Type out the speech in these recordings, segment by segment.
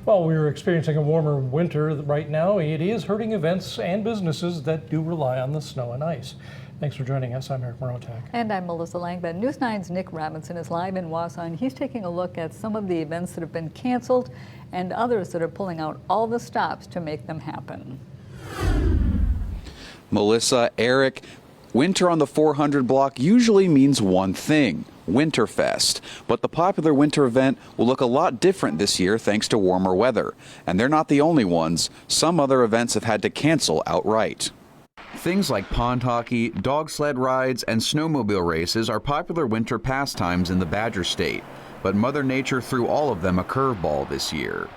Well, we're experiencing a warmer winter right now. It is hurting events and businesses that do rely on the snow and ice. Thanks for joining us. I'm Eric Morotak. And I'm Melissa Langben. News 9's Nick Robinson is live in Wausau, and he's taking a look at some of the events that have been canceled and others that are pulling out all the stops to make them happen. Melissa, Eric, winter on the 400 block usually means one thing: Winterfest. But the popular winter event will look a lot different this year thanks to warmer weather. And they're not the only ones. Some other events have had to cancel outright. Things like pond hockey, dog sled rides, and snowmobile races are popular winter pastimes in the Badger State. But Mother Nature threw all of them a curveball this year.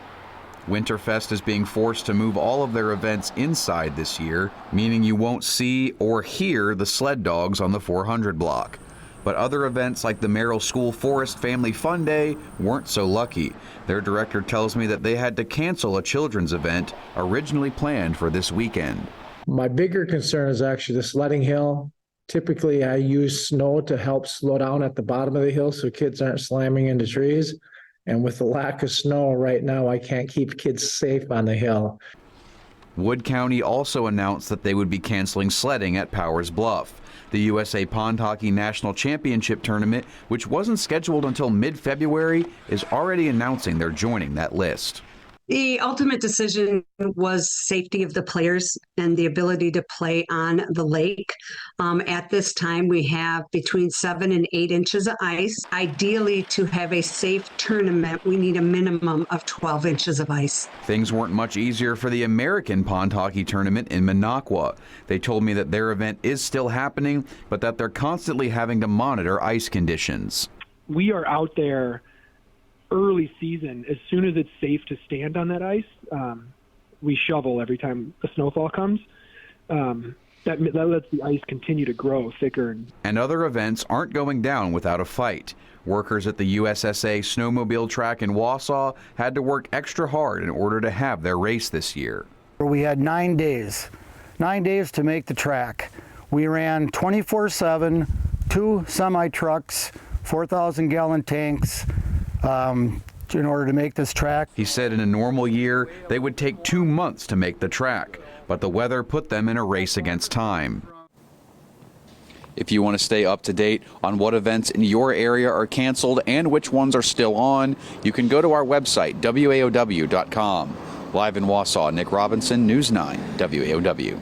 Winterfest is being forced to move all of their events inside this year, meaning you won't see or hear the sled dogs on the 400 block. But other events like the Merrill School Forest Family Fun Day weren't so lucky. Their director tells me that they had to cancel a children's event originally planned for this weekend. My bigger concern is actually the sledding hill. Typically, I use snow to help slow down at the bottom of the hill so kids aren't slamming into trees. And with the lack of snow right now, I can't keep kids safe on the hill. Wood County also announced that they would be canceling sledding at Powers Bluff. The USA Pond Hockey National Championship Tournament, which wasn't scheduled until mid-February, is already announcing they're joining that list. The ultimate decision was safety of the players and the ability to play on the lake. At this time, we have between 7 and 8 inches of ice. Ideally, to have a safe tournament, we need a minimum of 12 inches of ice. Things weren't much easier for the American Pond Hockey Tournament in Minocqua. They told me that their event is still happening, but that they're constantly having to monitor ice conditions. We are out there early season. As soon as it's safe to stand on that ice, we shovel every time a snowfall comes. That lets the ice continue to grow thicker. And other events aren't going down without a fight. Workers at the USSA snowmobile track in Wausau had to work extra hard in order to have their race this year. We had 9 days to make the track. We ran 24/7, 2 semi-trucks, 4,000-gallon tanks, in order to make this track. He said in a normal year, they would take 2 months to make the track, but the weather put them in a race against time. If you want to stay up to date on what events in your area are canceled and which ones are still on, you can go to our website, WAOW.com. Live in Wausau, Nick Robinson, News 9, WAOW.